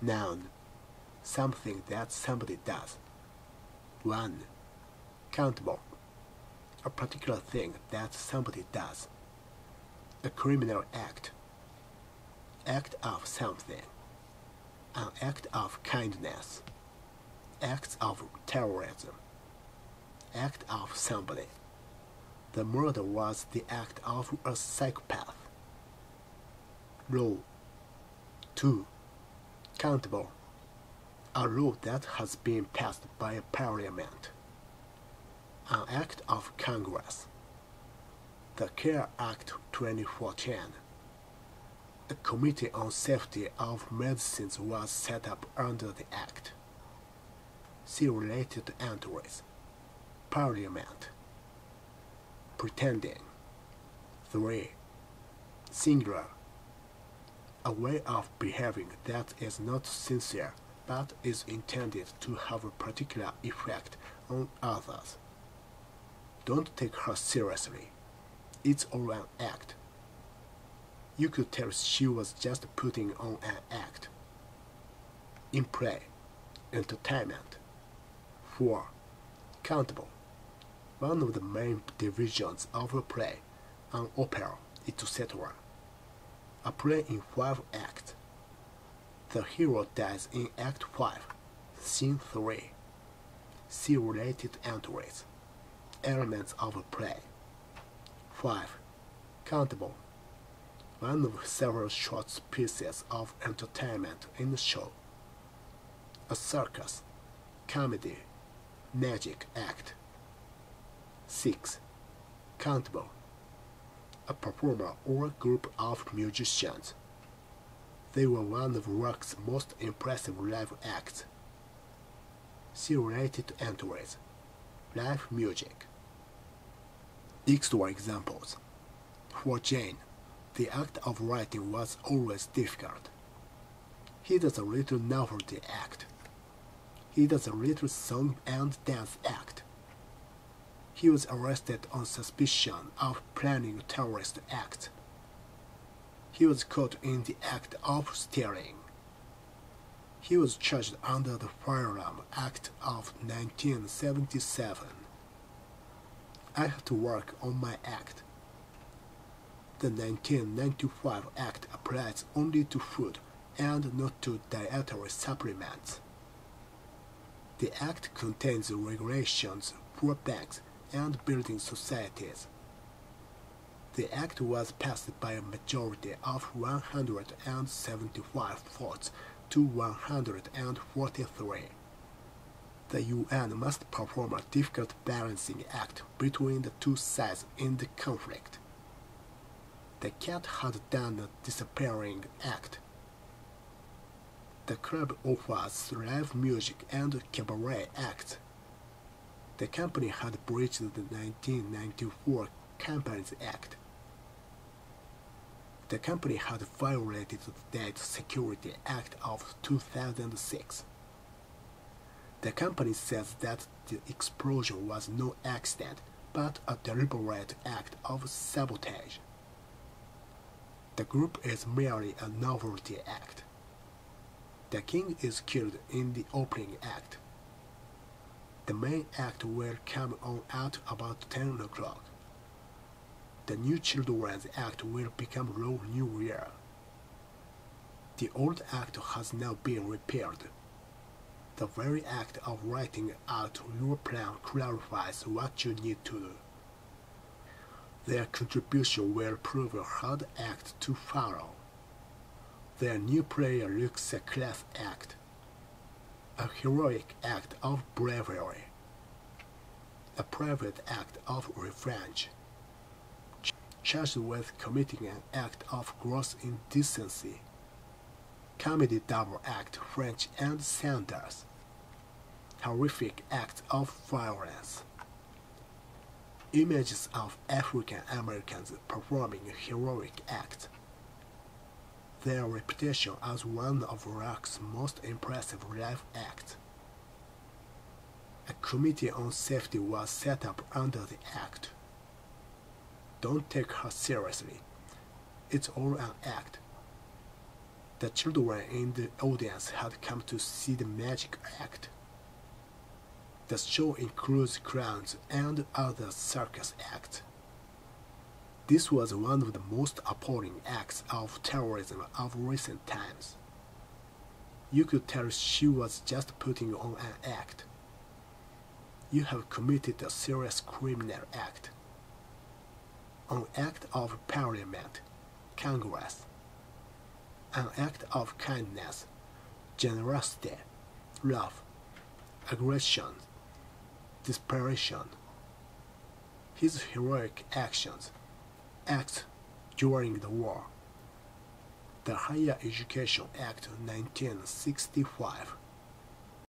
Noun. Something that somebody does. 1. Countable. A particular thing that somebody does. A criminal act. Act of something. An act of kindness. Acts of terrorism. Act of somebody. The murder was the act of a psychopath. Law. 2. Countable. A law that has been passed by a parliament. An act of Congress. The CARE Act 2014. A Committee on Safety of Medicines was set up under the Act. See related entries. Parliament. Pretending. 3. Singular. A way of behaving that is not sincere but is intended to have a particular effect on others. Don't take her seriously. It's all an act. You could tell she was just putting on an act. In play. Entertainment. 4. Countable. One of the main divisions of a play, an opera, etc. A play in 5 acts. The hero dies in Act 5, Scene 3. See related entries. Elements of a play. 5. Countable. One of several short pieces of entertainment in the show. A circus, comedy, magic act. 6. Countable. A performer or group of musicians. They were one of rock's most impressive live acts. See related entries. Live music. Extra examples. For Jane, the act of writing was always difficult. He does a little novelty act. He does a little song and dance act. He was arrested on suspicion of planning a terrorist act. He was caught in the act of stealing. He was charged under the Firearm Act of 1977. I have to work on my act. The 1995 Act applies only to food and not to dietary supplements. The Act contains regulations for banks and building societies. The Act was passed by a majority of 175 votes to 143. The UN must perform a difficult balancing act between the two sides in the conflict. The cat had done a disappearing act. The club offers live music and cabaret acts. The company had breached the 1994 Companies Act. The company had violated the Data Security Act of 2006. The company says that the explosion was no accident, but a deliberate act of sabotage. The group is merely a novelty act. The king is killed in the opening act. The main act will come on at about 10 o'clock. The new Children's Act will become law New Year. The old act has now been repealed. The very act of writing out your plan clarifies what you need to do. Their contribution will prove a hard act to follow. Their new player looks a class act, a heroic act of bravery, a private act of revenge, charged with committing an act of gross indecency, comedy double act French and Sanders, horrific act of violence. Images of African Americans performing heroic acts. Their reputation as one of rock's most impressive live acts. A committee on safety was set up under the act. Don't take her seriously. It's all an act. The children in the audience had come to see the magic act. The show includes clowns and other circus acts. This was one of the most appalling acts of terrorism of recent times. You could tell she was just putting on an act. You have committed a serious criminal act. An act of parliament, Congress. An act of kindness, generosity, love, aggression, desperation. His heroic acts during the war. The Higher Education Act 1965